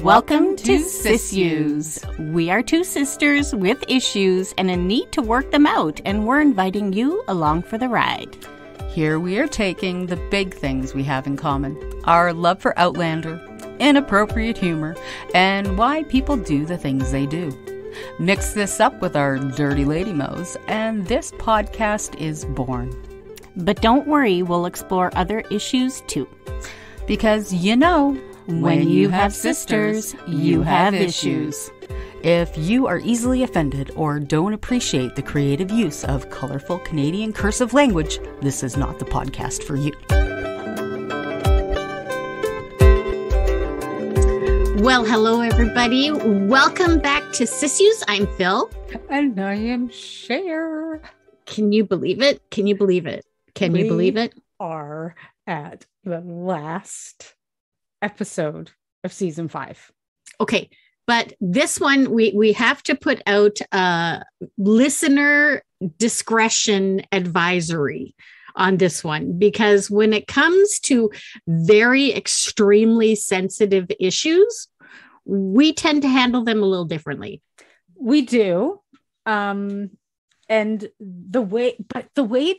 Welcome to Sissues. We are two sisters with issues and a need to work them out, and we're inviting you along for the ride. Here we are taking the big things we have in common. Our love for Outlander, inappropriate humor, and why people do the things they do. Mix this up with our dirty lady mo's, and this podcast is born. But don't worry, we'll explore other issues too. Because when you have sisters, you have issues. If you are easily offended or don't appreciate the creative use of colorful Canadian cursive language, this is not the podcast for you. Well, hello everybody. Welcome back to Sissues. I'm Phil. And I am Cher. Can you believe it? Can you believe it? Can you believe it? Are at the last episode of season 5. Okay. But this one, we have to put out a listener discretion advisory on this one, because when it comes to very extremely sensitive issues, we tend to handle them a little differently. We do. And the way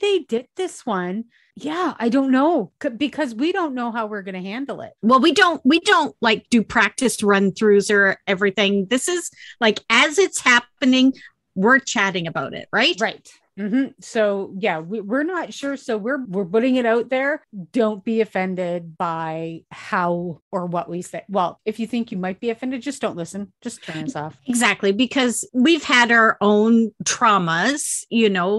they did this one, I don't know, because we don't know how we're going to handle it. Well, we don't like do practiced run throughs or everything. This is like, as it's happening, we're chatting about it, right? Right. Mm-hmm. So we're not sure. So we're putting it out there. Don't be offended by how or what we say. Well, if you think you might be offended, just don't listen. Just turn us off. Exactly. Because we've had our own traumas,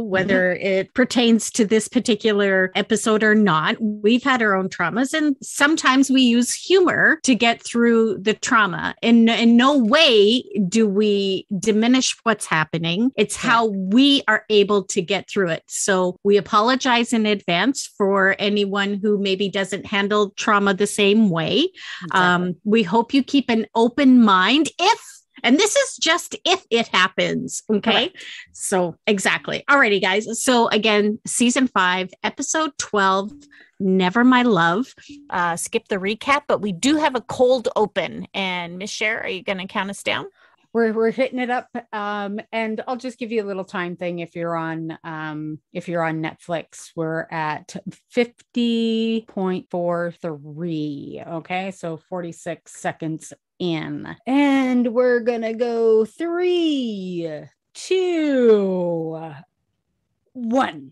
whether it pertains to this particular episode or not. We've had our own traumas, and sometimes we use humor to get through the trauma. In no way do we diminish what's happening. It's how we are able to get through it. So we apologize in advance for anyone who maybe doesn't handle trauma the same way. Exactly. We hope you keep an open mind and this is just if it happens. Okay. Correct. So exactly. Alrighty, guys. So again, season 5, episode 12, Never My Love. Skip the recap, but we do have a cold open. And Miss Cher, are you going to count us down? We're hitting it up, and I'll just give you a little time thing. If you're on Netflix, we're at 50.43. Okay, so 46 seconds in, and we're gonna go 3, 2, 1.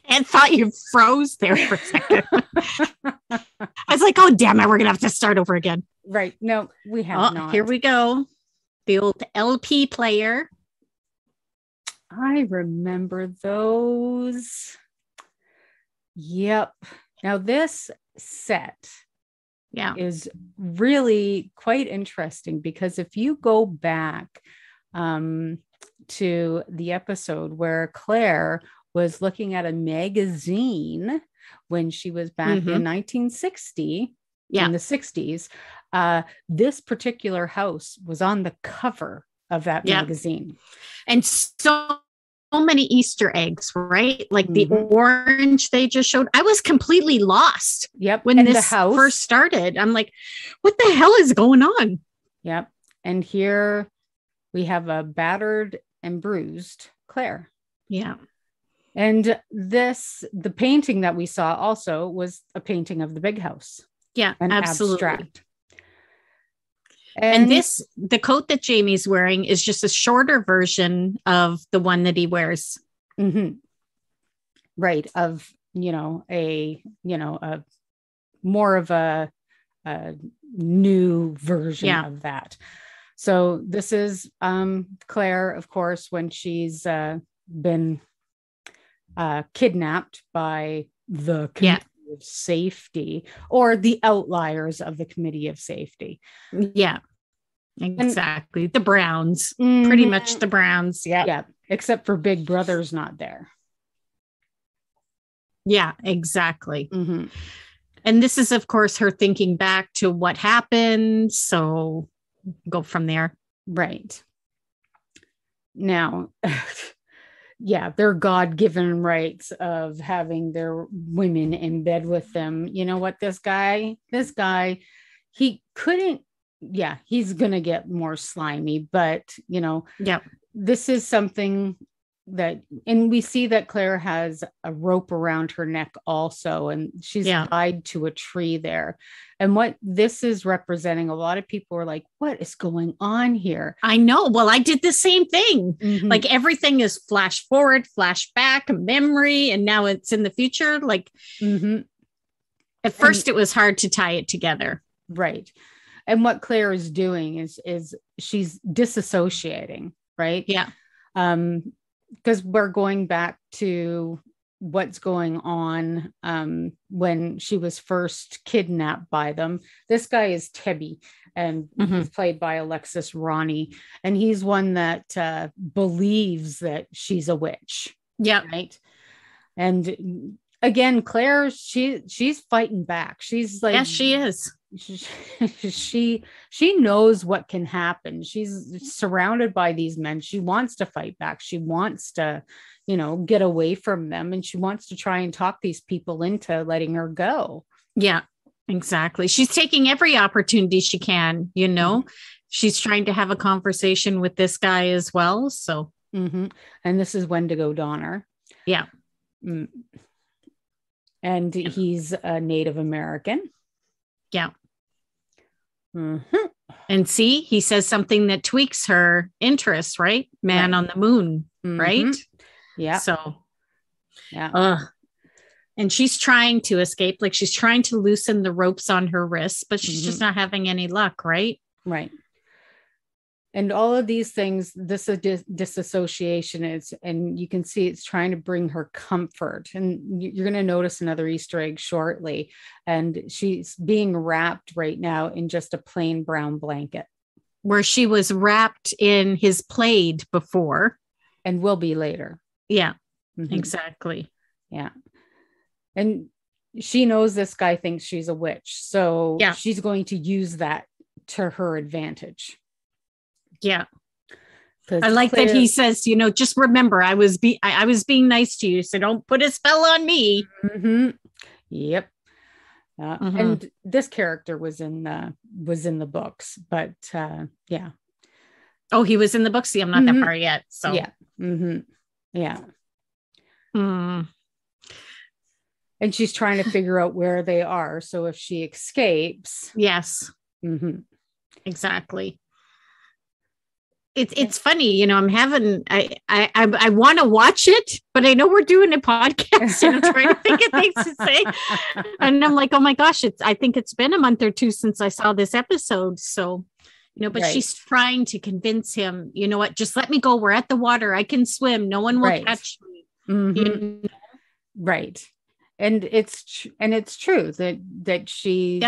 I thought you froze there for a second. I was like, oh, damn it, we're going to have to start over again. Right. No, we have not. Here we go. The old LP player. I remember those. Yep. Now this set is really quite interesting, because if you go back to the episode where Claire was looking at a magazine when she was back in 1960, in the 60s, this particular house was on the cover of that magazine. And so many Easter eggs, right? Like the orange they just showed. I was completely lost. Yep. When this first started, I'm like, what the hell is going on? Yep. And here we have a battered and bruised Claire. Yeah. And the painting that we saw also was a painting of the big house. Yeah, an absolutely. Abstract. And the coat that Jamie's wearing is just a shorter version of the one that he wears. Mm-hmm. Right. Of, a more of a new version of that. So this is Claire, of course, when she's been kidnapped by the Committee of Safety, or the outliers of the Committee of Safety. Yeah, exactly. The Browns, pretty much the Browns. Yeah. Except for Big Brother's not there. Yeah, exactly. Mm-hmm. And this is, of course, her thinking back to what happened. So go from there. Right. Now, yeah, their God-given rights of having their women in bed with them. You know what, this guy, he couldn't, yeah, he's gonna get more slimy, but Yeah. this is something that, and we see that Claire has a rope around her neck also, and she's tied to a tree there. And what this is representing, a lot of people are like, what is going on here? I know. Well, I did the same thing. Mhm. Like everything is flash forward, flash back, memory, and now it's in the future. Like at first it was hard to tie it together. Right. And what Claire is doing is she's disassociating, right? Yeah. Because we're going back to what's going on when she was first kidnapped by them. This guy is Tebby, and he's played by Alexis Ronnie, and he's one that believes that she's a witch. Yeah. Right. And again, Claire, she's fighting back. She's like, yes, she is. She knows what can happen. She's surrounded by these men. She wants to fight back. She wants to, get away from them, and she wants to try and talk these people into letting her go. Yeah, exactly. She's taking every opportunity she can, She's trying to have a conversation with this guy as well. So, and this is Wendigo Donner. Yeah. And he's a Native American. Yeah. And see, he says something that tweaks her interest, right? Man on the moon, right? Yeah. So, yeah. And she's trying to escape, like she's trying to loosen the ropes on her wrists, but she's just not having any luck, right? Right. And all of these things, this disassociation is, and you can see it's trying to bring her comfort. And you're going to notice another Easter egg shortly. And she's being wrapped right now in just a plain brown blanket. Where she was wrapped in his plaid before. And will be later. Yeah, exactly. Yeah. And she knows this guy thinks she's a witch. So she's going to use that to her advantage. Yeah. I like that he says, just remember, I was being nice to you, so don't put a spell on me. Yep. And this character was in the books, but yeah. Oh, he was in the books. See, I'm not that far yet. So yeah. Yeah. And she's trying to figure out where they are. So if she escapes. Yes. Exactly. It's funny, I'm having, I want to watch it, but I know we're doing a podcast and I'm trying to think of things to say. And I'm like, oh my gosh, I think it's been a month or two since I saw this episode. So, but she's trying to convince him, you know what, just let me go. We're at the water. I can swim. No one will catch me. Right. And it's true that she's,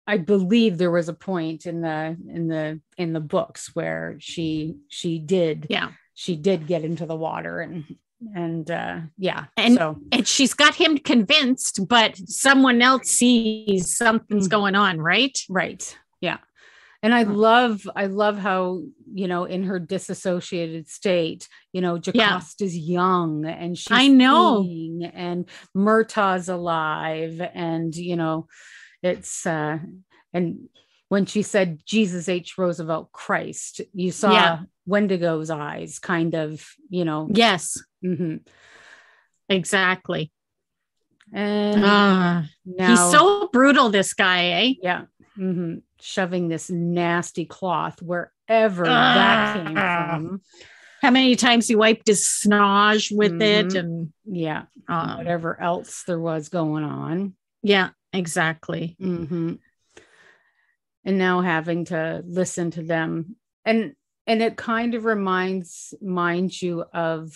I believe there was a point in the books where she did get into the water and she's got him convinced, but someone else sees something's going on, right? Right. Yeah. And I love how, in her disassociated state, Jocasta is young and she's seeing, and Murtaugh's alive, and it's and when she said Jesus H. Roosevelt Christ, you saw Wendigo's eyes kind of, Yes. Exactly. And now, he's so brutal, this guy, eh? Yeah. Shoving this nasty cloth wherever that came from. How many times he wiped his snoge with it, and whatever else there was going on. Yeah, exactly. And now having to listen to them, and it kind of reminds you of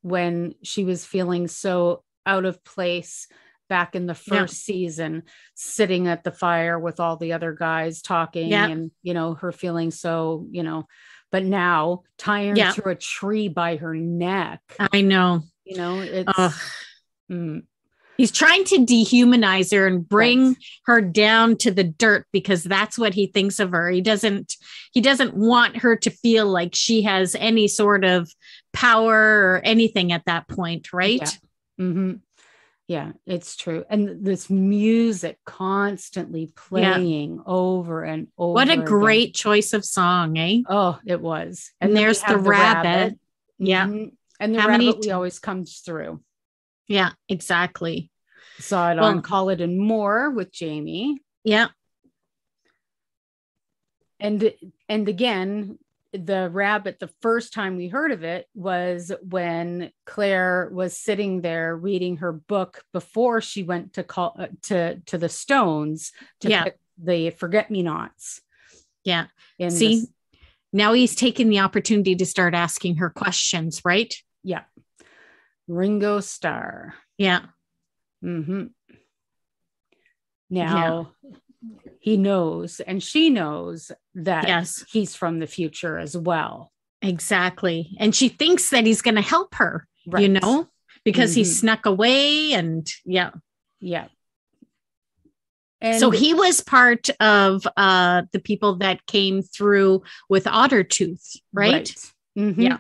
when she was feeling so out of place back in the first season, sitting at the fire with all the other guys talking, and her feeling so, but now tying her to a tree by her neck. I know. It's he's trying to dehumanize her and bring her down to the dirt, because that's what he thinks of her. He doesn't want her to feel like she has any sort of power or anything at that point, right? Yeah. Mm-hmm. Yeah, it's true. And this music constantly playing over and over. What a again. great choice of song, eh? Oh, it was. And then there's we have the rabbit. Yeah. Mm-hmm. And the How rabbit many we always comes through. Yeah, exactly. Saw it on Call It and More with Jamie. Yeah. And again, the rabbit, the first time we heard of it was when Claire was sitting there reading her book before she went to the Stones to pick the forget-me-nots. Yeah. See, now he's taking the opportunity to start asking her questions, right? Yeah. Ringo Starr. Yeah. Mm-hmm. Now he knows, and she knows that he's from the future as well. Exactly. And she thinks that he's going to help her, you know, because he snuck away and Yeah. And so he was part of the people that came through with Ottertooth, right? Mm-hmm. Yeah.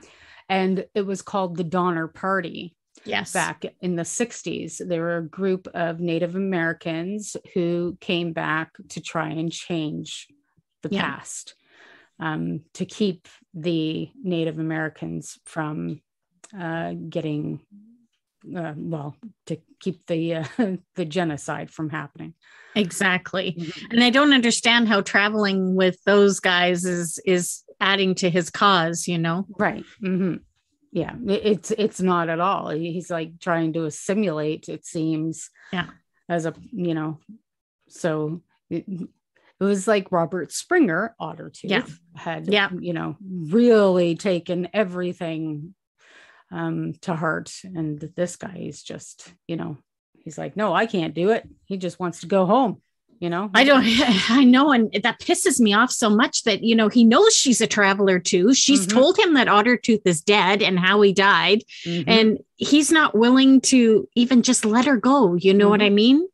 And it was called the Donner Party. Yes. Back in the 60s, there were a group of Native Americans who came back to try and change the past, to keep the Native Americans from getting, to keep the genocide from happening. Exactly. Mm-hmm. And I don't understand how traveling with those guys is adding to his cause, you know? Right. Mm-hmm. Yeah, it's not at all. He's like trying to assimilate, it seems. Yeah. As a, you know, so it was like Robert Springer, Ottertooth, had, you know, really taken everything to heart. And this guy is just, you know, he's like, no, I can't do it. He just wants to go home. You know, I know. And that pisses me off so much that, you know, he knows she's a traveler too. She's told him that Ottertooth is dead and how he died. And he's not willing to even just let her go. You know what I mean?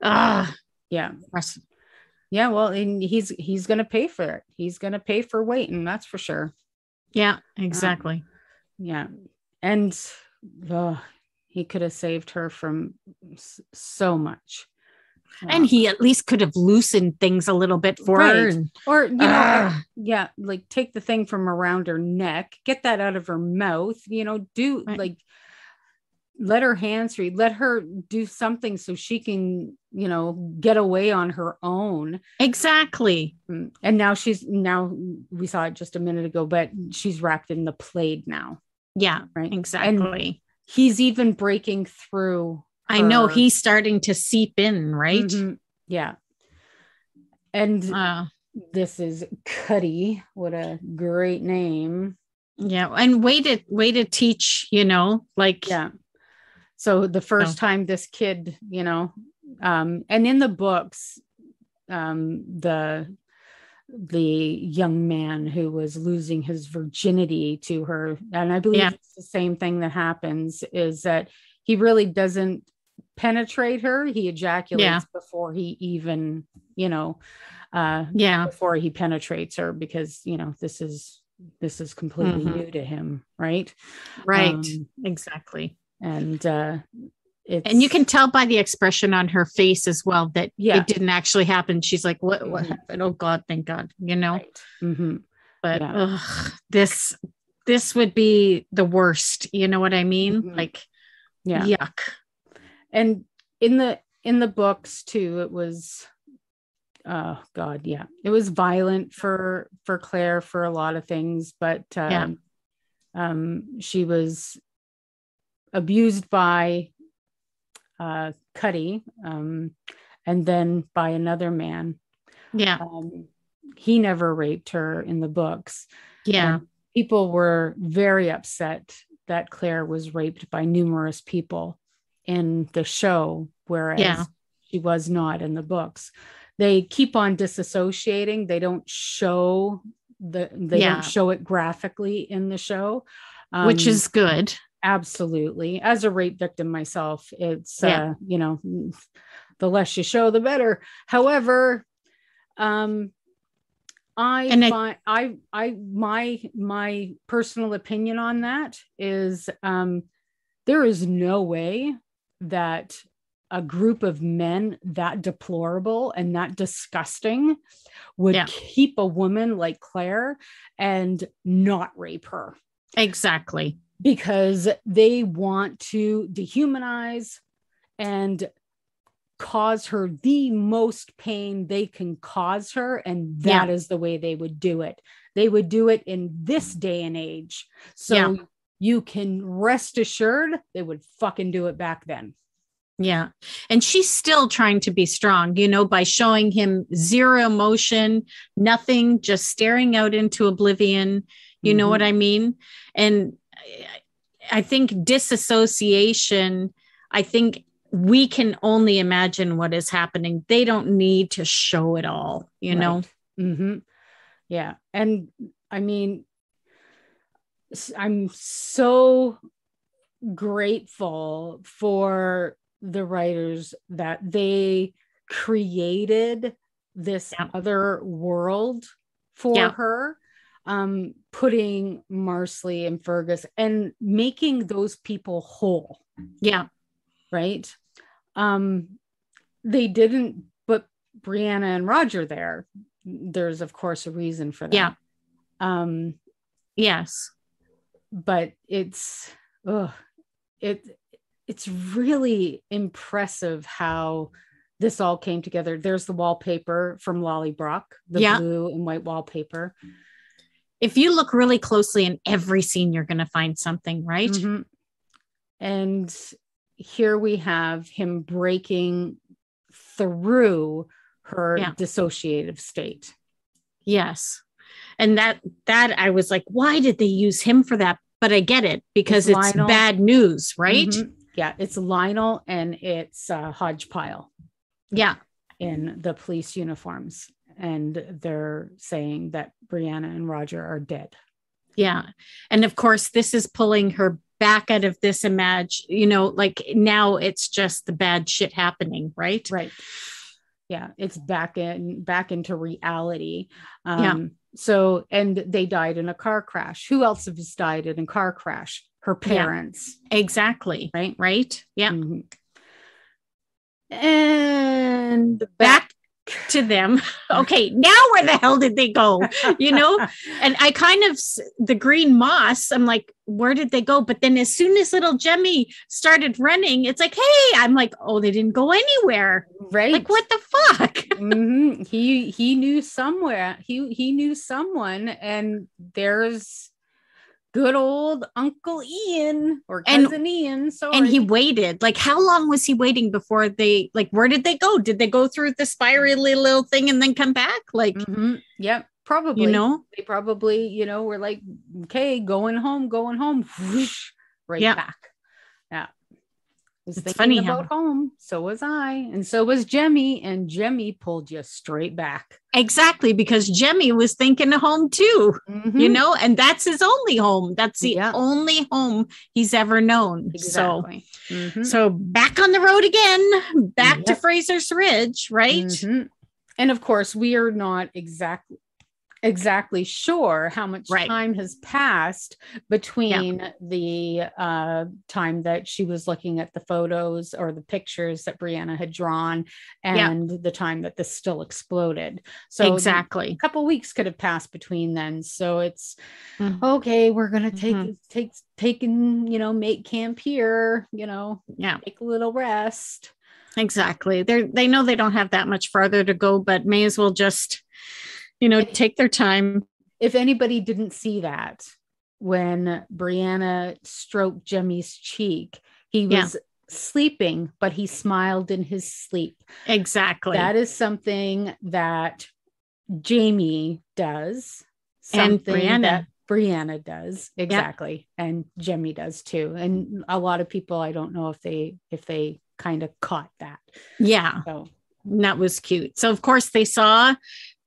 Yeah. Yeah. Well, and he's going to pay for it. He's going to pay for waiting. That's for sure. Yeah, exactly. Yeah. And he could have saved her from so much. And he at least could have loosened things a little bit for her. Or, you know, like take the thing from around her neck, get that out of her mouth, you know, like, let her hands free, let her do something so she can, you know, get away on her own. Exactly. And now we saw it just a minute ago, but she's wrapped in the plaid now. Yeah, right. Exactly. And he's even breaking through. I know he's starting to seep in, right? Mm-hmm. Yeah. And this is Cuddy. What a great name. Yeah. And way to teach, you know, like. Yeah. So the first time this kid, you know, and in the books, the young man who was losing his virginity to her, and I believe it's the same thing that happens, is that he really doesn't penetrate her. He ejaculates before he even, you know, before he penetrates her, because, you know, this is completely new to him. Right. Exactly. And and you can tell by the expression on her face as well that it didn't actually happen. She's like, what happened? Oh God, thank God, you know. Right. But this would be the worst, you know what I mean? Like, yuck. And in the books too, it was, oh God, it was violent for Claire for a lot of things, but she was abused by Cuddy, and then by another man. He never raped her in the books. People were very upset that Claire was raped by numerous people in the show, whereas she was not in the books. They keep on disassociating. They don't show don't show it graphically in the show, which is good. Absolutely. As a rape victim myself, it's you know, the less you show, the better. However, My personal opinion on that is there is no way that a group of men that deplorable and that disgusting would keep a woman like Claire and not rape her. Exactly. Because they want to dehumanize and cause her the most pain they can cause her. And that is the way they would do it. They would do it in this day and age. So you can rest assured they would fucking do it back then. Yeah. And she's still trying to be strong, you know, by showing him zero emotion, nothing, just staring out into oblivion. You know what I mean? And I think disassociation, I think we can only imagine what is happening. They don't need to show it all, you know? Mm-hmm. Yeah. And I mean, I'm so grateful for the writers that they created this other world for her, putting Marsali and Fergus and making those people whole. Yeah. Right. They didn't put Brianna and Roger there. There's of course a reason for that. Yeah. Yes. But it's really impressive how this all came together. There's the wallpaper from Lollybrock, the blue and white wallpaper. If you look really closely in every scene, you're going to find something, right? Mm-hmm. And here we have him breaking through her dissociative state. Yes. And that I was like, why did they use him for that? But I get it because it's bad news, right? Mm-hmm. Yeah, it's Lionel and it's Hodgepile. Yeah. In the police uniforms. And they're saying that Brianna and Roger are dead. Yeah. And of course, this is pulling her back out of this you know, like now it's just the bad shit happening, right? Right. Yeah. It's back into reality. And they died in a car crash. Who else has died in a car crash? Her parents. Yeah, exactly. Right. Yeah. Mm-hmm. And back to them. Okay, now where the hell did they go? You know? And I kind of, the green moss, I'm like, where did they go? But then as soon as little Jemmy started running, it's like, hey, I'm like, oh, they didn't go anywhere. Right. Like, what the fuck? Mm-hmm. He knew somewhere. He knew someone, and there's good old Uncle Ian or cousin Ian. And he waited. Like, how long was he waiting before they, like, where did they go? Did they go through the spirally little thing and then come back? Like, yep, probably. You know, they probably, you know, were like, okay, going home, whoosh, back. Yeah. It's funny about home. So was I. And so was Jemmy. And Jemmy pulled you straight back. Exactly. Because Jemmy was thinking of home too, you know, and that's his only home. That's the only home he's ever known. Exactly. So back on the road again, back to Fraser's Ridge, right? Mm-hmm. And of course, we are not exactly sure how much time has passed between the time that she was looking at the photos or the pictures that Brianna had drawn and the time that this still exploded. So exactly a couple weeks could have passed between then. So it's okay, we're gonna take and, you know, make camp here, you know, take a little rest. Exactly. They know they don't have that much farther to go, but may as well just, you know, take their time. If anybody didn't see that, when Brianna stroked Jemmy's cheek, he was sleeping, but he smiled in his sleep. Exactly. That is something that Jamie does. And Brianna does. Exactly. Yeah. And Jemmy does too. And a lot of people, I don't know if they kind of caught that. Yeah. So that was cute. So of course they saw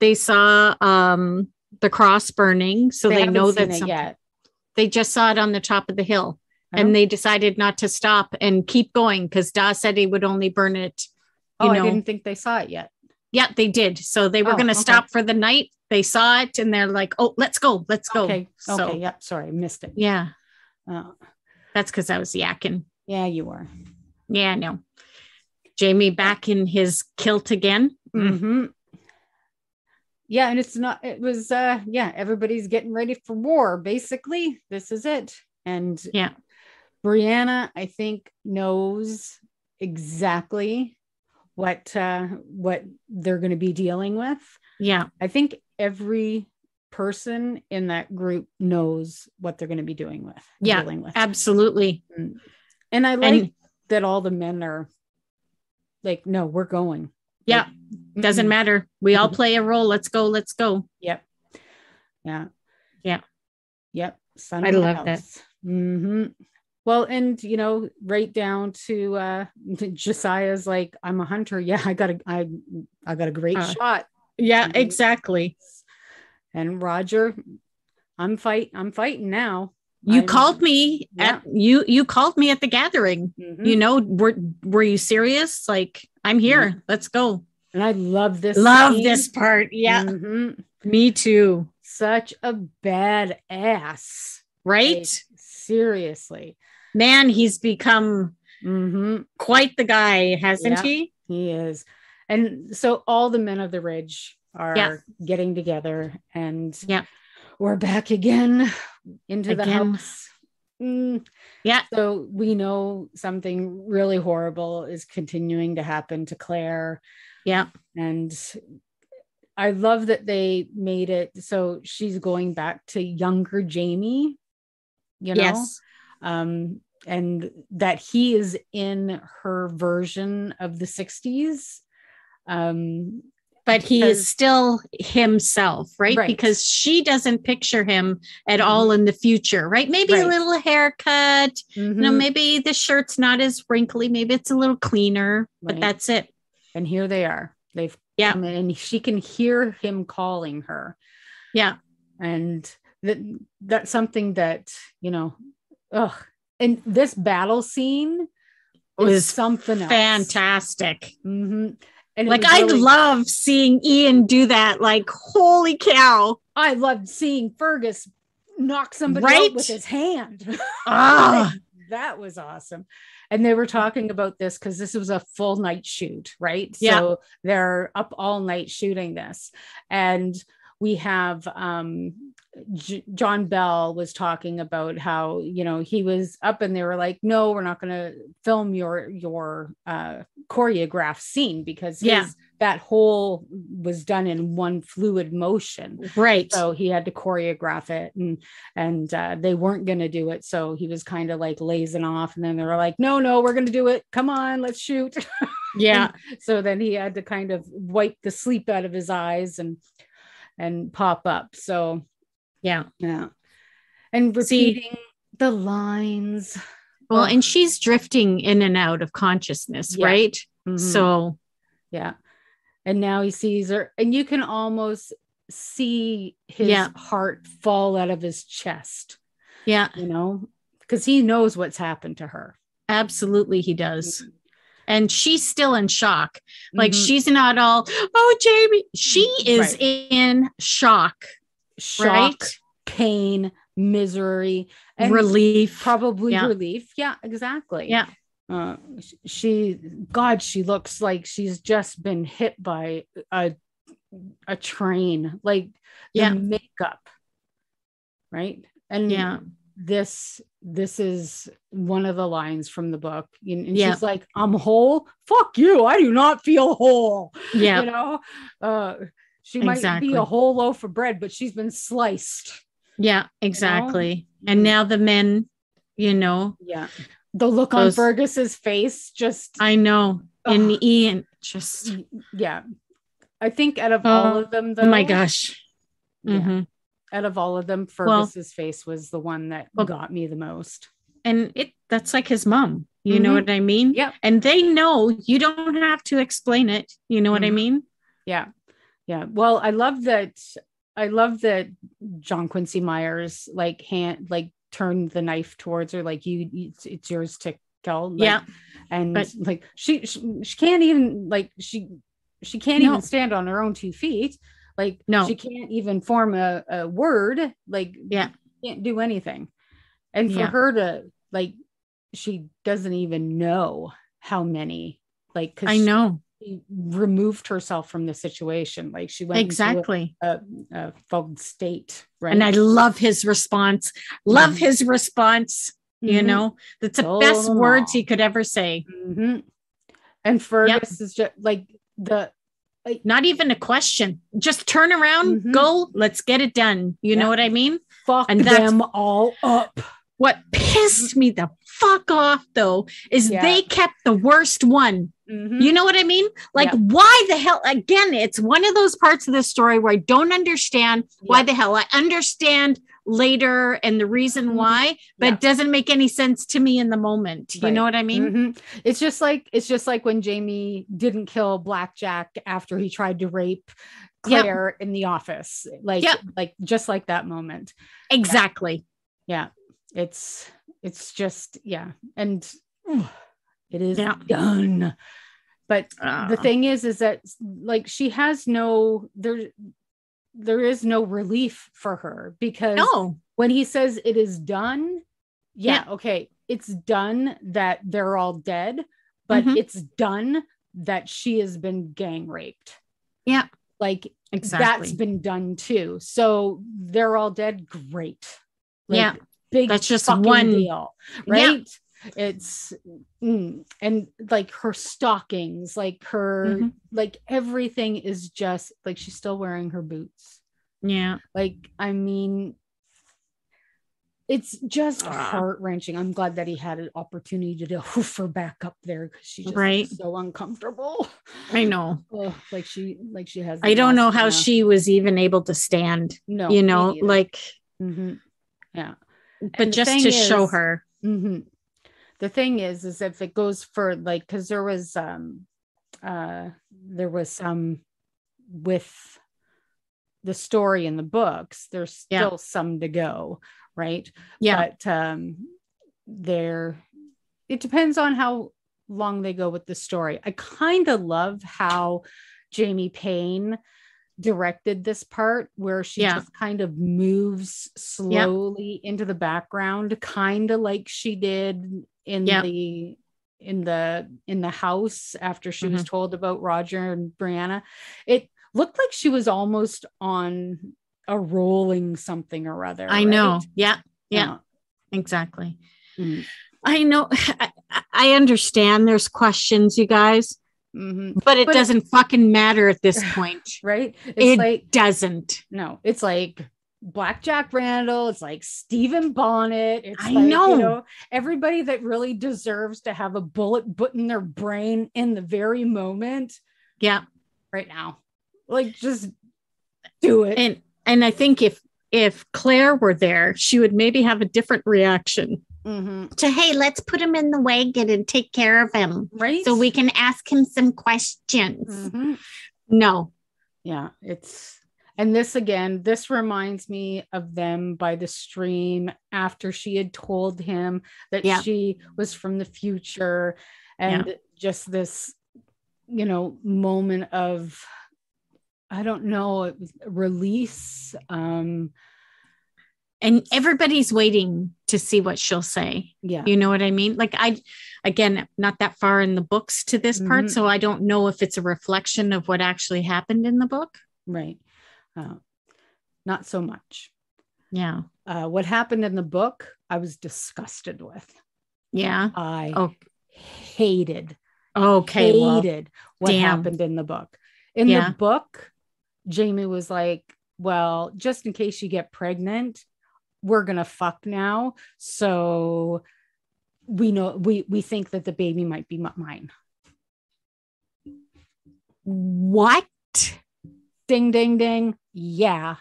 the cross burning. So they know that yet. They just saw it on the top of the hill and they decided not to stop and keep going because Da said he would only burn it. I didn't think they saw it yet. Yeah, they did. So they were going to stop for the night They saw it and they're like, oh, let's go. Okay. So, Okay. Yep. Sorry. I missed it. Yeah. Uh, That's because I was yakking. yeah, you were. Yeah, no. Jamie back in his kilt again. Mm-hmm. Yeah, and it was everybody's getting ready for war, basically. This is it. And yeah, Brianna, I think, knows exactly what they're going to be dealing with. Yeah. I think every person in that group knows what they're going to be dealing with. Absolutely. And I like that all the men are like, no, we're going. Yeah. Like, doesn't matter. We all play a role. Let's go. Yep. Yeah. Yep. I love that. Mm-hmm. Well, and right down to Josiah's like, I'm a hunter. Yeah, I got a great shot. Yeah, exactly. And Roger, I'm fighting now. You called me at you called me at the gathering. Mm-hmm. Were you serious? Like, I'm here. Yeah. Let's go. And I love this. This part. Yeah. Mm-hmm. Me too. Such a badass. Right? Like, seriously. Man, he's become quite the guy, hasn't he? He is. And so all the men of the Ridge are getting together, and we're back again into the house. Yeah. So we know something really horrible is continuing to happen to Claire. Yeah. And I love that they made it so she's going back to younger Jamie, Yes. And that he is in her version of the 60s. But he is still himself, right? Because she doesn't picture him at all in the future, right? Maybe a little haircut, maybe the shirt's not as wrinkly, maybe it's a little cleaner, but that's it. And here they are. They've come in, and she can hear him calling her. Yeah. And that's something that, and this battle scene was something fantastic. Mm-hmm. And like, I love seeing Ian do that. Like, holy cow. I loved seeing Fergus knock somebody out with his hand. That was awesome. And they were talking about this because this was a full night shoot, right? Yeah. So they're up all night shooting this. And we have John Bell was talking about how, he was up and they were like, no, we're not going to film your choreographed scene because that whole was done in one fluid motion. Right. So he had to choreograph it and they weren't going to do it. So he was kind of like lazing off, and then they were like, no, we're going to do it. Come on, let's shoot. Yeah. So then he had to kind of wipe the sleep out of his eyes and pop up. So yeah. And repeating the lines. Well, and she's drifting in and out of consciousness, right? Mm-hmm. So yeah. And now he sees her, and you can almost see his heart fall out of his chest. Yeah. Because he knows what's happened to her. Absolutely, he does. Mm-hmm. And she's still in shock. Like, she's not all, oh, Jamie. She is in shock, right? Pain, misery, and relief. Probably relief. Yeah, exactly. Yeah. She looks like she's just been hit by a train, like the makeup. Right. And this is one of the lines from the book. And she's like, I'm whole. Fuck you. I do not feel whole. Yeah. She might be a whole loaf of bread, but she's been sliced. Yeah, exactly. And now the men, Yeah. The look on Fergus's face, just. I know. And Ian, just. Yeah. I think out of all of them, though. Oh my gosh. Mm-hmm. Out of all of them, Fergus's face was the one that got me the most. And that's like his mom. You know what I mean? Yeah. And they know you don't have to explain it. You know what I mean? Yeah. Yeah. Well, I love that John Quincy Myers turned the knife towards her, like, it's yours to kill. And she can't even she can't even stand on her own 2 feet. Like, No. she can't even form a word. Like, can't do anything. And for her to, like, she doesn't even know how many, like, because I know. She removed herself from the situation. Like, she went Exactly into a fogged state, right? And I love his response. Love his response. You know, that's the best words he could ever say. And Fergus is just like not even a question. Just turn around, go, let's get it done. You know what I mean? Fuck and them all up. What pissed me the fuck off, though, is they kept the worst one. You know what I mean? Like, why the hell? Again, it's one of those parts of the story where I don't understand why the hell. I understand later and the reason why, but it doesn't make any sense to me in the moment. You know what I mean? It's just like when Jamie didn't kill Blackjack after he tried to rape Claire in the office. Like just like that moment. Exactly. Yeah. It's just, and it is done. But the thing is that, like, she has there is no relief for her, because when he says it is done, okay, it's done that they're all dead, but it's done that she has been gang raped. Yeah. Like, that's been done too. So they're all dead. Great. Like, big, that's just one deal, right? It's and like her stockings, like her like everything is just like, she's still wearing her boots. Like, I mean, it's just heart-wrenching. I'm glad that he had an opportunity to hoof her back up there, because she just looks so uncomfortable. I know. Like she has, I don't know how she was even able to stand. No, you know, like but just to show her. The thing is if it goes for, like, because there was some with the story in the books, there's still some to go, right? But it depends on how long they go with the story. I kind of love how Jamie Payne directed this part, where she just kind of moves slowly into the background, kind of like she did in the house after she was told about Roger and Brianna. It looked like she was almost on a rolling something or other. I know. Yeah. Exactly. I know. I understand there's questions, you guys. But it doesn't fucking matter at this point. Right? It doesn't. No, it's like Blackjack Randall. It's like Stephen Bonnet. It's know. You know, everybody that really deserves to have a bullet put in their brain in the very moment. Yeah. Right now. Like, just do it. And I think if Claire were there, she would maybe have a different reaction. To, hey, let's put him in the wagon and take care of him, right? So we can ask him some questions. No. Yeah, and this reminds me of them by the stream after she had told him that she was from the future, and just this, you know, moment of, I don't know, release. And everybody's waiting to see what she'll say. Yeah. You know what I mean? Like, again, not that far in the books to this part. So I don't know if it's a reflection of what actually happened in the book. Right. Not so much. Yeah. What happened in the book, I was disgusted with. Yeah. I hated what happened in the book. In the book, Jamie was like, well, just in case you get pregnant, we're gonna fuck now, so we know we think that the baby might be mine. What? Ding ding ding. Yeah,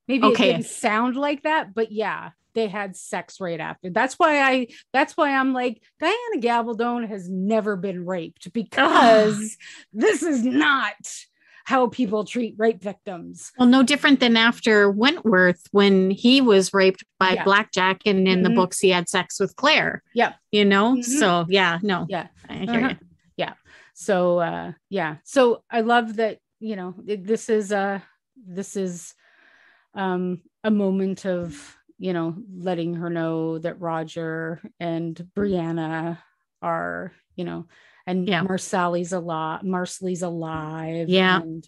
maybe it didn't sound like that, but yeah, they had sex right after. That's why I'm like, Diana Gabaldon has never been raped, because this is not how people treat rape victims. Well, no different than after Wentworth, when he was raped by Blackjack, and in the books he had sex with Claire. Yeah. You know? So I hear you. Yeah. So so I love that, you know, this is this is a moment of, letting her know that Roger and Brianna are, and Marsali's alive. Yeah. And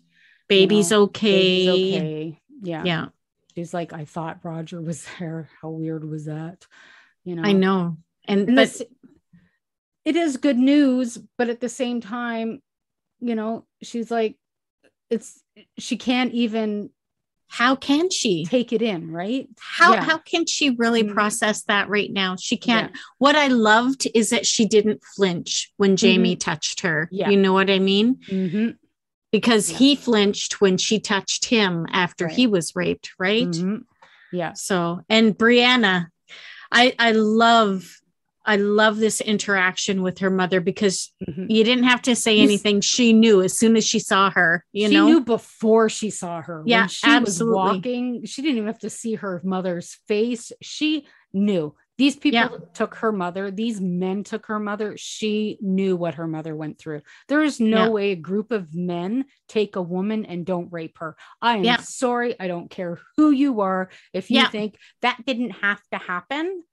baby's okay. Baby's okay. Yeah. Yeah. She's like, I thought Roger was there. How weird was that? I know. And this, it is good news, but at the same time, she's like, she can't even. How can she take it in, right? How can she really process that right now? She can't. What I loved is that she didn't flinch when Jamie touched her. Yeah. You know what I mean? Mm-hmm. Because he flinched when she touched him after he was raped, right? Mm-hmm. Yeah. So, and Brianna, I love this interaction with her mother, because you didn't have to say anything. She knew as soon as she saw her, she knew before she saw her. Yeah, when she absolutely. was walking, she didn't even have to see her mother's face. She knew. These people took her mother. These men took her mother. She knew what her mother went through. There is no way a group of men take a woman and don't rape her. I am sorry. I don't care who you are. If you think that didn't have to happen.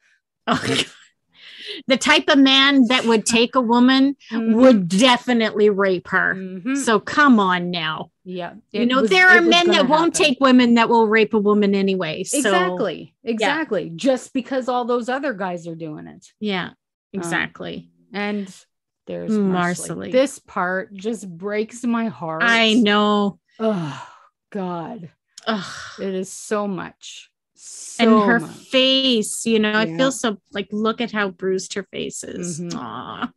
The type of man that would take a woman would definitely rape her. So come on now. Yeah. There are men that won't take women that will rape a woman anyway. So, exactly. Just because all those other guys are doing it. Yeah, exactly. And there's Marsali. This part just breaks my heart. I know. Oh, God. It is so much. And her face, I feel so like, look at how bruised her face is.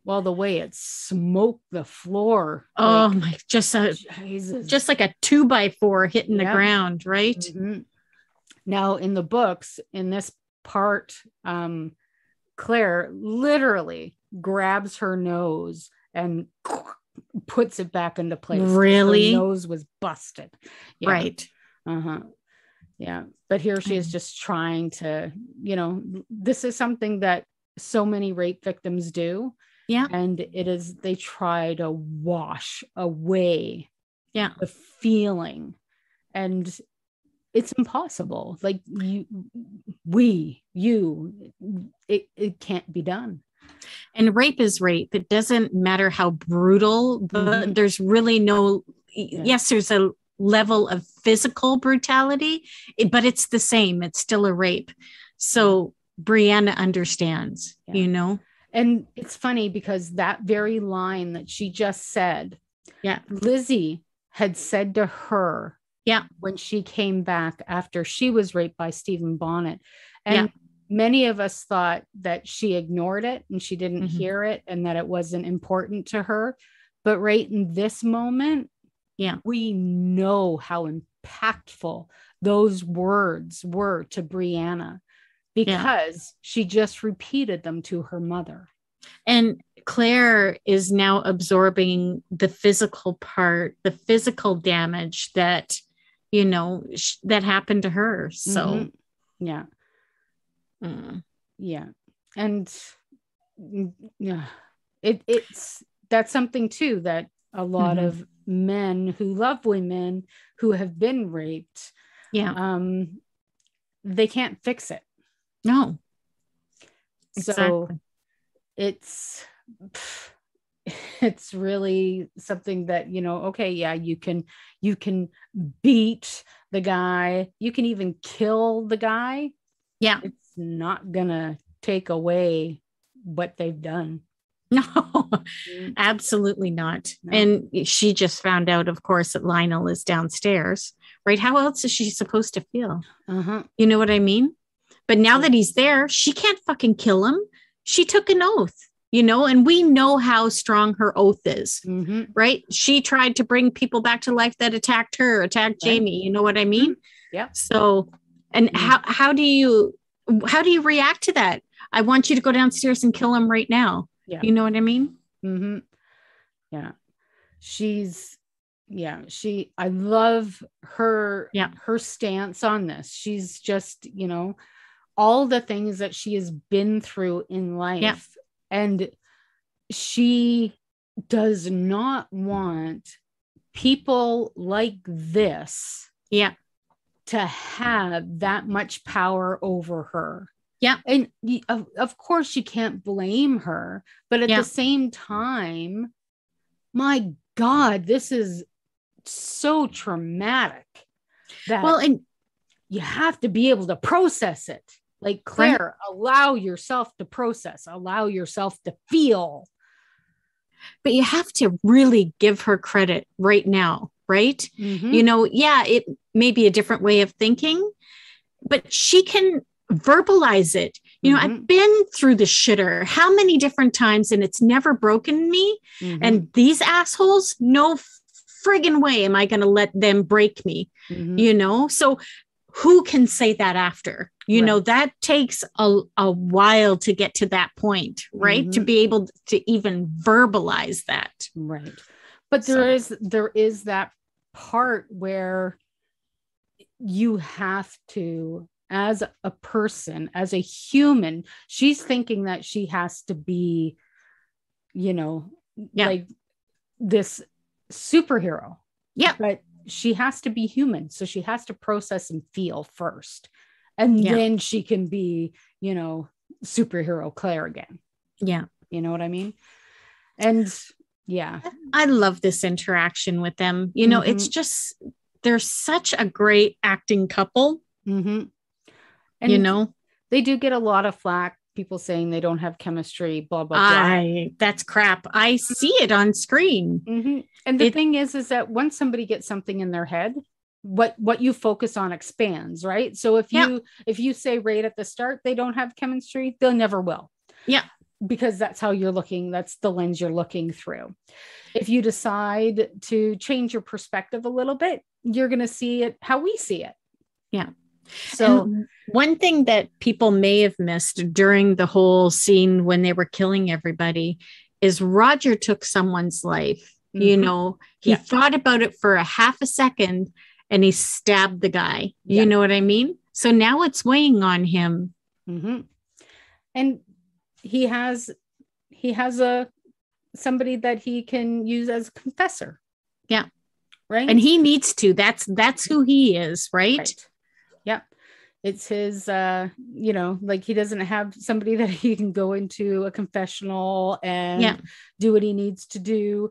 Well, the way it smoked the floor. Oh my, just like a 2x4 hitting the ground, right? Now in the books, in this part, Claire literally grabs her nose and puts it back into place. Really? Her nose was busted. Yeah. Right. Yeah. But here she is just trying to, this is something that so many rape victims do. Yeah. And they try to wash away the feeling. And it's impossible. Like it can't be done. And rape is rape. It doesn't matter how brutal, but there's really no, yes, there's a level of physical brutality, but it's the same. It's still a rape. So Brianna understands, And it's funny because that very line that she just said, Lizzie had said to her, when she came back after she was raped by Stephen Bonnet. And many of us thought that she ignored it and she didn't hear it and that it wasn't important to her. But right in this moment, we know how impactful those words were to Brianna because she just repeated them to her mother. And Claire is now absorbing the physical part, the physical damage that, that happened to her. So, And that's something too, that a lot of men who love women who have been raped, they can't fix it. No. So it's really something that, you can beat the guy, you can even kill the guy. Yeah. It's not gonna take away what they've done. No, absolutely not. No. And she just found out, of course, that Lionel is downstairs, right? How else is she supposed to feel? You know what I mean? But now that he's there, she can't fucking kill him. She took an oath, and we know how strong her oath is, right? She tried to bring people back to life that attacked Jamie. You know what I mean? Yeah. So, and how do you react to that? I want you to go downstairs and kill him right now. Yeah. You know what I mean? Yeah. I love her, her stance on this. She's just, all the things that she has been through in life. And she does not want people like this Yeah. To have that much power over her. Yeah. And of course you can't blame her, but at the same time, my God, this is so traumatic that and you have to be able to process it. Like, Claire, allow yourself to process, allow yourself to feel. But you have to really give her credit right now, right? Mm-hmm. You know, it may be a different way of thinking, but she can verbalize it. You know, I've been through the shitter how many different times and it's never broken me. And these assholes, no friggin' way am I going to let them break me, you know? So who can say that after? You know, that takes a while to get to that point, right? To be able to even verbalize that. Right. But there is that part where you have to, as a person, as a human, she's thinking that she has to be, you know, like this superhero. Yeah. But she has to be human. So she has to process and feel first. And then she can be, you know, superhero Claire again. Yeah. You know what I mean? And yeah. I love this interaction with them. You know, it's just, they're such a great acting couple. And you know, they do get a lot of flack. People saying they don't have chemistry, blah, blah, blah. That's crap. I see it on screen. And the thing is that once somebody gets something in their head, what you focus on expands, right? So if you say right at the start, they don't have chemistry, they never will. Yeah. Because that's how you're looking. That's the lens you're looking through. If you decide to change your perspective a little bit, you're going to see it how we see it. Yeah. So and one thing that people may have missed during the whole scene when they were killing everybody is Roger took someone's life. You know, he thought about it for a half a second and he stabbed the guy. You know what I mean? So now it's weighing on him. And he has somebody that he can use as a confessor. Yeah. Right. And he needs to. That's who he is, right? Yeah. It's his, you know, like he doesn't have somebody that he can go into a confessional and do what he needs to do.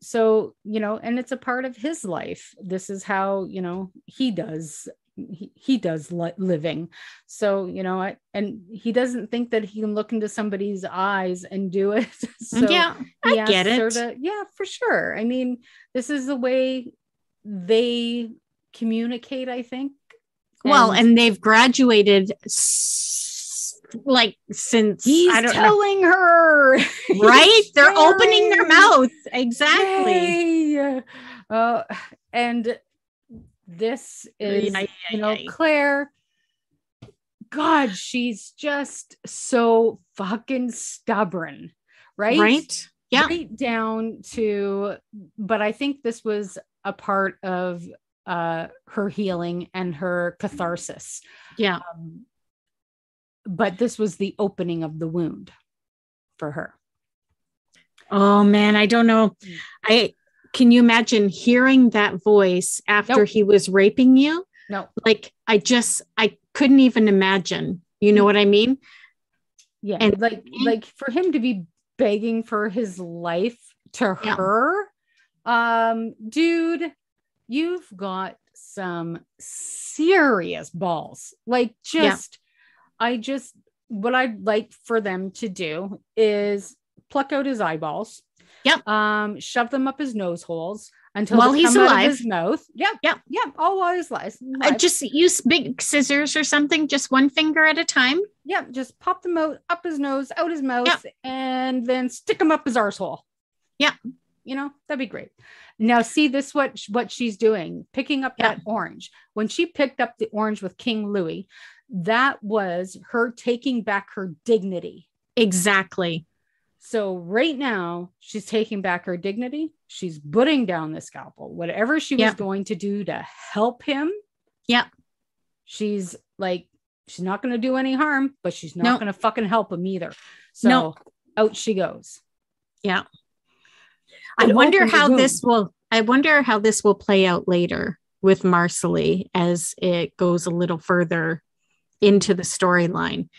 So, you know, and it's a part of his life. This is how, you know, he does living. So, you know, and he doesn't think that he can look into somebody's eyes and do it. So I get it. Yeah, for sure. I mean, this is the way they communicate, I think. Well, and they've graduated like since he's telling her, right? They're opening their mouth. Exactly. And this is, you know, Claire, God, she's just so fucking stubborn, right? Right. Yeah. Right down to, but I think this was a part of her healing and her catharsis. Yeah. But this was the opening of the wound for her. Oh man, I don't know. Can you imagine hearing that voice after he was raping you? No. Like I couldn't even imagine. You know what I mean? Yeah. And like for him to be begging for his life to her, dude, you've got some serious balls. Like what I'd like for them to do is pluck out his eyeballs. Yep. Shove them up his nose holes until while he's alive. Out of his mouth. Yep. All while he's alive. Just use big scissors or something, just one finger at a time. Yep. Just pop them out up his nose, out his mouth, and then stick them up his arsehole. Yeah. You know, that'd be great. Now, see this, what she's doing, picking up that orange. When she picked up the orange with King Louis, that was her taking back her dignity. Exactly. So right now she's taking back her dignity. She's putting down the scalpel, whatever she was going to do to help him. Yeah. She's not going to do any harm, but she's not going to fucking help him either. So out she goes. Yeah. I wonder how this will play out later. with Marsali as it goes a little further into the storyline.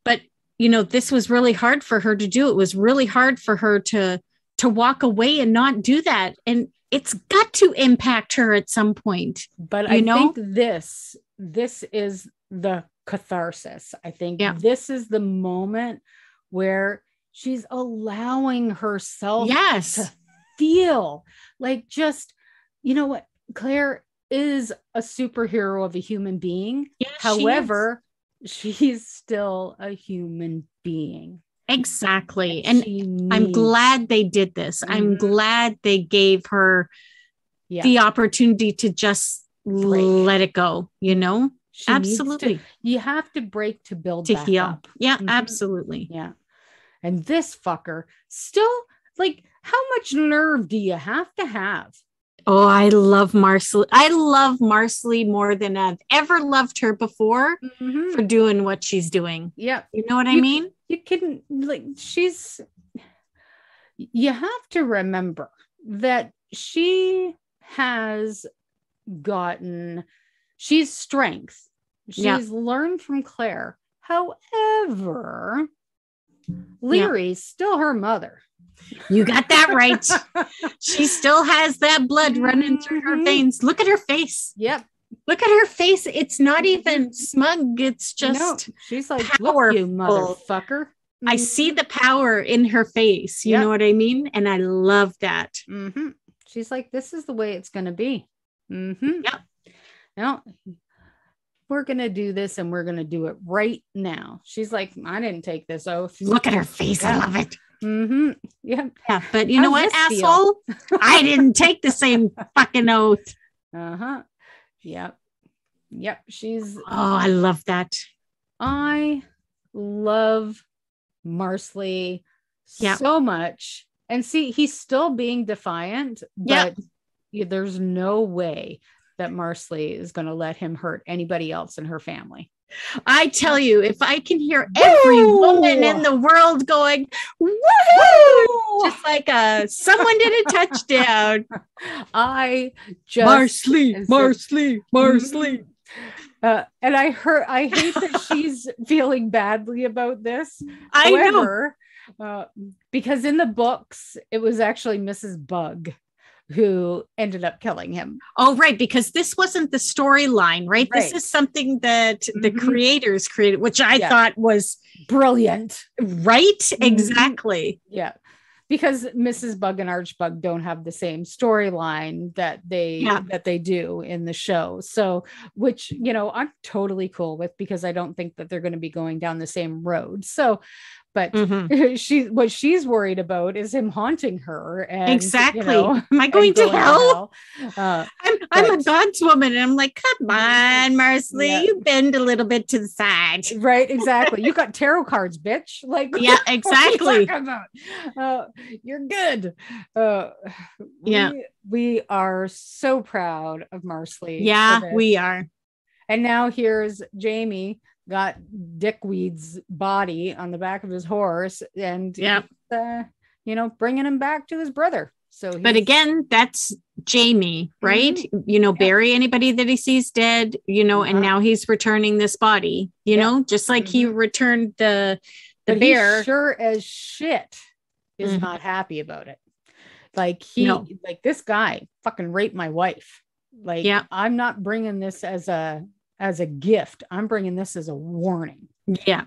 But, this was really hard for her to do. It was really hard for her to walk away and not do that. And it's got to impact her at some point. But I think this is the catharsis. I think this is the moment where she's allowing herself to feel like, just, what, Claire is a superhero of a human being. Yes, however, she's still a human being. Exactly. And I'm glad they did this. I'm glad they gave her the opportunity to just let it go, Absolutely. You have to break to build to back heal. up. Yeah, absolutely. Yeah. And this fucker still, like, how much nerve do you have to have? Oh, I love Marsali. I love Marsali more than I've ever loved her before for doing what she's doing. Yeah. You know what I mean? You couldn't, like, you have to remember that she's strength. She's learned from Claire. However, Leary's still her mother. You got that right. She still has that blood running through her veins. Look at her face. Yep. Look at her face. It's not even smug. It's just she's like, powerful. Look, you motherfucker. I see the power in her face. You know what I mean? And I love that. She's like, this is the way it's going to be. Yep. Now, we're going to do this and we're going to do it right now. She's like, I didn't take this oath. Look at her face. I love it. Yeah. But you know what, asshole? I didn't take the same fucking oath. Yep. Oh, I love that. I love Marsali so much. And see, he's still being defiant, but there's no way that Marsali is going to let him hurt anybody else in her family. I tell you, if I can hear every woman in the world going, woohoo, just like someone did a touchdown. I just Marsali. And I hate that she's feeling badly about this. I However, because in the books, it was actually Mrs. Bug who ended up killing him. Oh, right. Because this wasn't the storyline, right? This is something that the creators created, which I thought was brilliant. Right? Exactly. Yeah. Because Mrs. Bug and Archbug don't have the same storyline that they do in the show. So, which, I'm totally cool with, because I don't think that they're going to be going down the same road. So, but what she's worried about is him haunting her. And, exactly. Am I going to hell? I'm a God's woman. And I'm like, come on, Marsali, you bend a little bit to the side. Right. Exactly. You got tarot cards, bitch. Like, yeah, exactly. What are you talking about? You're good. We are so proud of Marsali. Yeah, we are. And now here's Jamie got Dickweed's body on the back of his horse, and bringing him back to his brother. So, but again, that's Jamie, right? Bury anybody that he sees dead, and now he's returning this body, just like he returned the bear. He sure as shit is not happy about it. Like like, this guy fucking raped my wife. Like, I'm not bringing this as a gift. I'm bringing this as a warning. Yeah.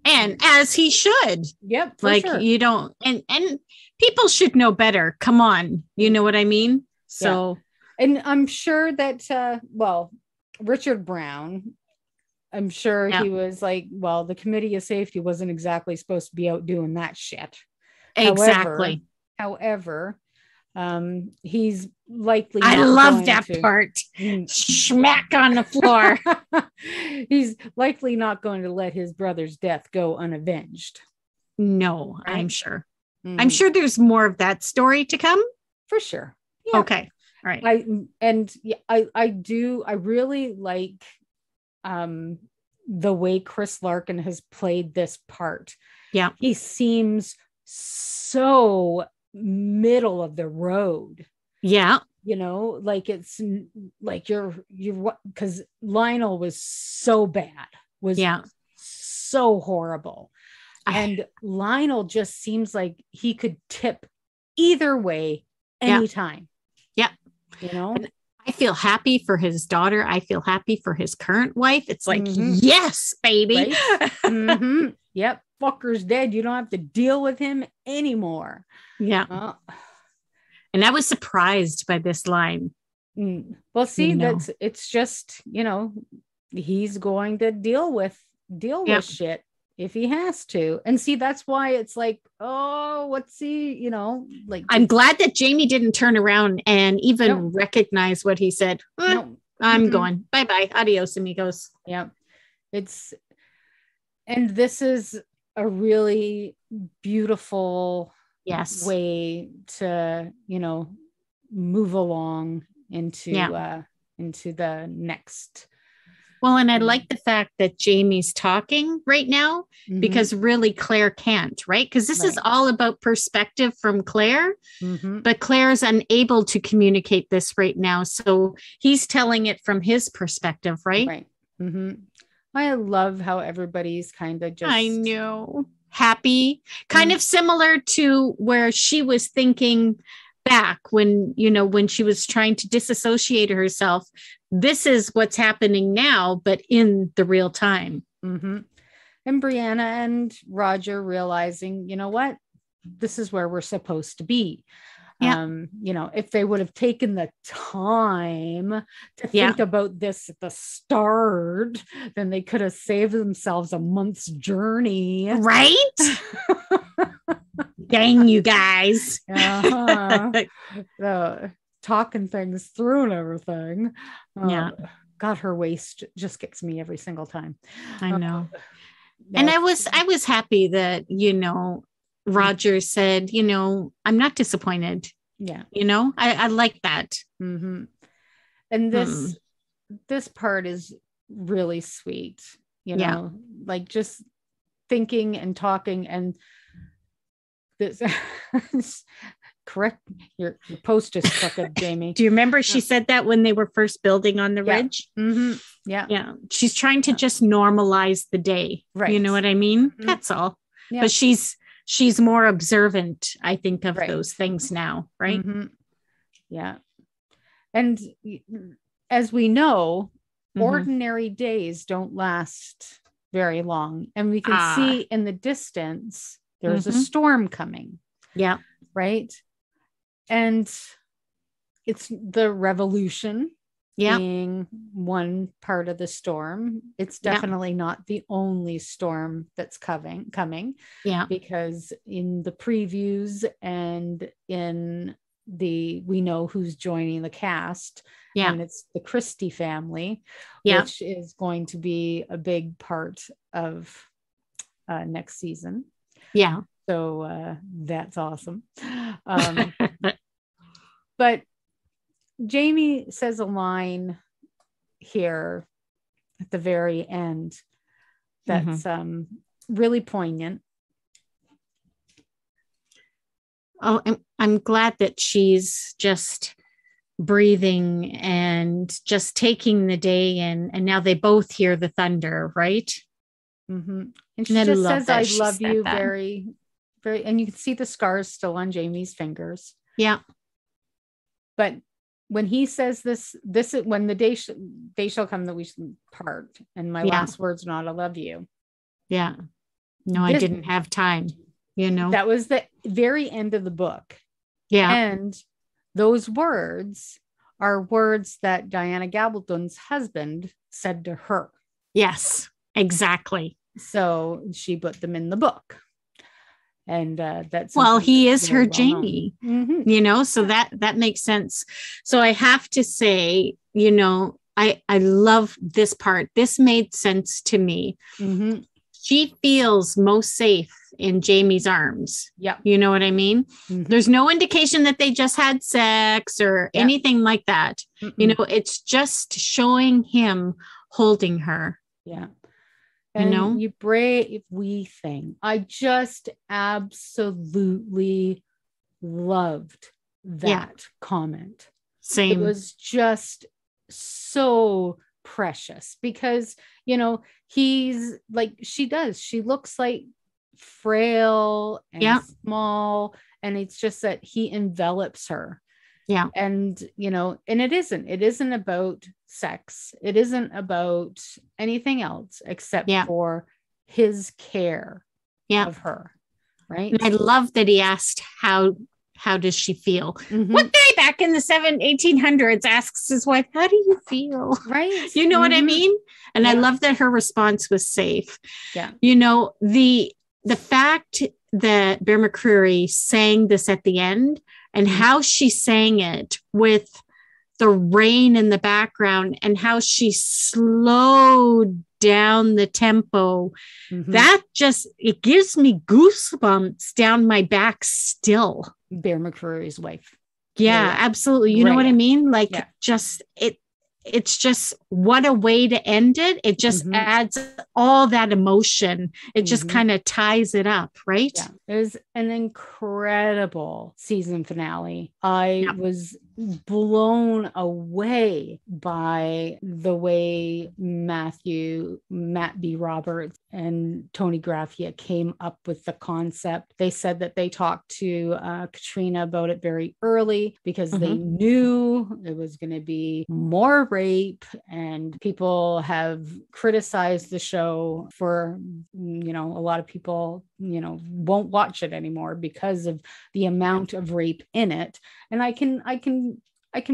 And as he should. Yep. Like, sure. You don't, and people should know better. Come on. You know what I mean? So, and I'm sure that, Richard Brown, I'm sure he was like, well, the committee of safety wasn't exactly supposed to be out doing that shit. Exactly. However, he's likely, I love that part. Smack on the floor. He's likely not going to let his brother's death go unavenged. No, right? I'm sure. I'm sure there's more of that story to come. For sure. Yeah. Okay. All right. I really like the way Chris Larkin has played this part. Yeah. He seems so middle of the road. Yeah. You know, like it's like you're because Lionel was so bad, was so horrible. And Lionel just seems like he could tip either way anytime. Yeah. You know, and I feel happy for his daughter. I feel happy for his current wife. It's like, yes, baby. Right? Yep. Fucker's dead. You don't have to deal with him anymore. Yeah. And I was surprised by this line. Well, see, it's just, you know, he's going to deal with shit if he has to. And see, that's why it's like, oh, what's he, you know, like, I'm glad that Jamie didn't turn around and even recognize what he said. I'm going. Bye-bye. Adios, amigos. Yeah. And this is a really beautiful way to, you know, move along into the next. Well, and I like the fact that Jamie's talking right now because really Claire can't, right? Because this is all about perspective from Claire, but Claire's unable to communicate this right now. So he's telling it from his perspective, right? Right. I love how everybody's kind of just, I know, happy, kind of similar to where she was thinking back when, you know, when she was trying to disassociate herself. This is what's happening now, but in the real time. And Brianna and Roger realizing, you know what, this is where we're supposed to be. You know, if they would have taken the time to think about this at the start, then they could have saved themselves a month's journey. Right? Dang, you guys. Talking things through and everything. God, her waist just gets me every single time. I know. And I was happy that, you know, Roger said, you know, I'm not disappointed. Yeah. You know, I like that. And this part is really sweet, you know, like just thinking and talking and this correct. Your post is crooked, Jamie. Do you remember she said that when they were first building on the ridge? Yeah. She's trying to just normalize the day. Right. You know what I mean? That's all. Yeah. But she's more observant, I think, of those things now. Right. Yeah. And as we know, ordinary days don't last very long. And we can see in the distance, there's a storm coming. Yeah. Right. And it's the revolution being one part of the storm. It's definitely not the only storm that's coming. Yeah. Because in the previews and in we know who's joining the cast. Yeah. And it's the Christie family, which is going to be a big part of next season. Yeah. So that's awesome. But Jamie says a line here at the very end that's really poignant. Oh, I'm glad that she's just breathing and just taking the day and now they both hear the thunder, right? And she just says, I love you very, very, and you can see the scars still on Jamie's fingers. Yeah. But when he says this is when the day shall come that we should part. And my last words, not I love you. Yeah. No, I didn't have time. You know, that was the very end of the book. Yeah. And those words are words that Diana Gabaldon's husband said to her. Yes, exactly. So she put them in the book. And that's he is her Jamie, you know, so that makes sense. So I have to say, you know, I love this part. This made sense to me. She feels most safe in Jamie's arms. Yeah. You know what I mean? There's no indication that they just had sex or anything like that. You know, it's just showing him holding her. Yeah. And you know, you brave wee thing. I just absolutely loved that comment. Same. It was just so precious because, you know, he's like, she looks like frail and small, and it's just that he envelops her. Yeah. And, you know, and it isn't about sex. It isn't about anything else except for his care of her. Right. And I love that he asked, how does she feel? One guy back in the 1800s asks his wife, how do you feel? Right. You know what I mean? And I love that her response was safe. Yeah. You know, the fact that Bear McCreary sang this at the end and how she sang it with the rain in the background and how she slowed down the tempo, that just, it gives me goosebumps down my back still. Bear McCreary's wife. Yeah, absolutely. You know what I mean? Like just it's just, what a way to end it. It just adds all that emotion. It just kind of ties it up, right? Yeah. It was an incredible season finale. I was blown away by the way Matt B. Roberts and Tony Graffia came up with the concept. They said that they talked to Katrina about it very early because they knew it was going to be more rape, and people have criticized the show for, you know, a lot of people, you know, won't watch it anymore because of the amount of rape in it. And I can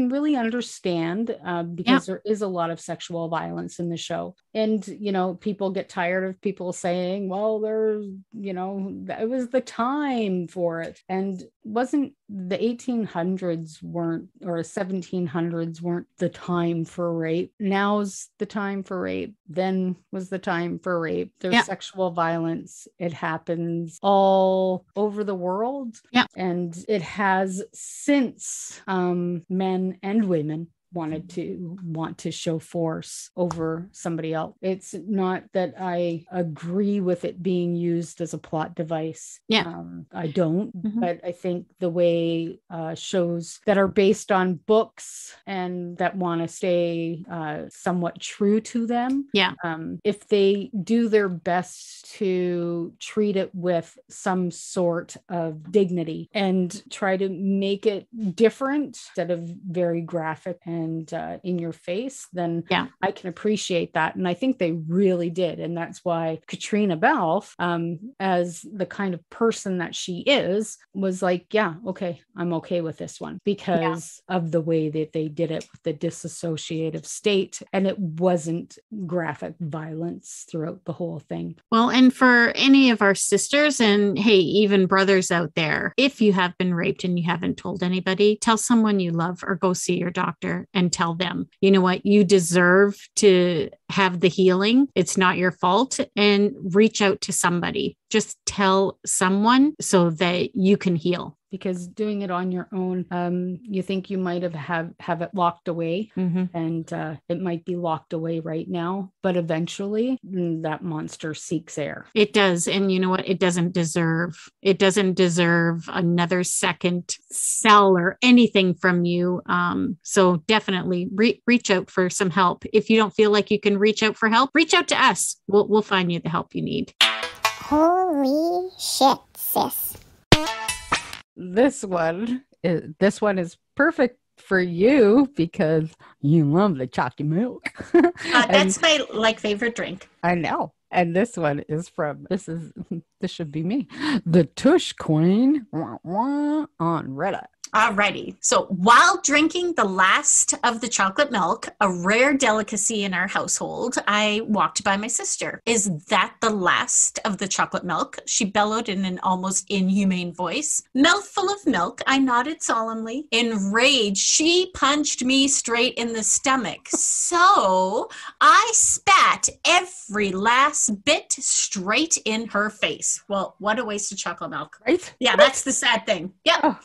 really understand because there is a lot of sexual violence in the show. And, you know, people get tired of people saying, well, there's, you know, it was the time for it. And wasn't the 1800s weren't, or 1700s weren't the time for rape. Now's the time for rape. Then was the time for rape. There's sexual violence. It happens all over the world. Yeah. And it has since men and women want to show force over somebody else. It's not that I agree with it being used as a plot device. I don't, but I think the way shows that are based on books and that want to stay somewhat true to them, if they do their best to treat it with some sort of dignity and try to make it different instead of very graphic and in your face, then I can appreciate that. And I think they really did. And that's why Katrina Balfe, as the kind of person that she is, was like, okay, I'm okay with this one because of the way that they did it with the dissociative state. And it wasn't graphic violence throughout the whole thing. Well, and for any of our sisters and hey, even brothers out there, if you have been raped and you haven't told anybody, tell someone you love or go see your doctor and tell them, you know what, you deserve to have the healing. It's not your fault, and reach out to somebody. Just tell someone so that you can heal. Because doing it on your own, you think you might have it locked away, and it might be locked away right now, but eventually that monster seeks air. It does. And you know what? It doesn't deserve another second cell or anything from you. So definitely reach out for some help. If you don't feel like you can reach out for help, reach out to us. We'll find you the help you need. Holy shit, sis. This one is perfect for you because you love the chalky milk. That's my favorite drink. I know. And this one is from, this should be me, the Tush Queen on Reddit. Alrighty. So while drinking the last of the chocolate milk, a rare delicacy in our household, I walked by my sister. Is that the last of the chocolate milk? She bellowed in an almost inhumane voice. Mouthful of milk, I nodded solemnly. Enraged, she punched me straight in the stomach. So I spat every last bit straight in her face. Well, what a waste of chocolate milk. Right? Yeah, that's the sad thing. Yeah. Oh.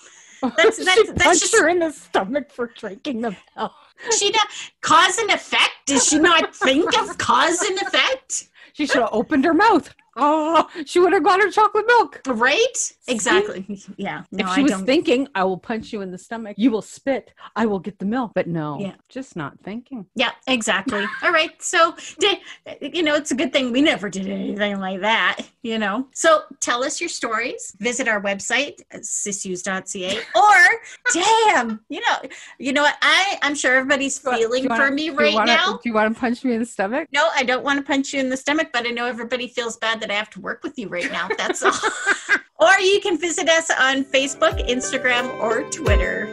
That's just her in the stomach for drinking the milk. She cause and effect? Does she not think of cause and effect? She should have opened her mouth. Oh, she would have got her chocolate milk. Right? Exactly. Yeah. No, if she was thinking, I will punch you in the stomach, you will spit, I will get the milk. But no, just not thinking. Yeah, exactly. All right. So, it's a good thing we never did anything like that, So tell us your stories. Visit our website, sissues.ca. Or, damn, you know what? I'm sure everybody's feeling for me right now. Do you want to punch me in the stomach? No, I don't want to punch you in the stomach, but I know everybody feels bad that I have to work with you right now. That's all. Or you can visit us on Facebook, Instagram, or Twitter.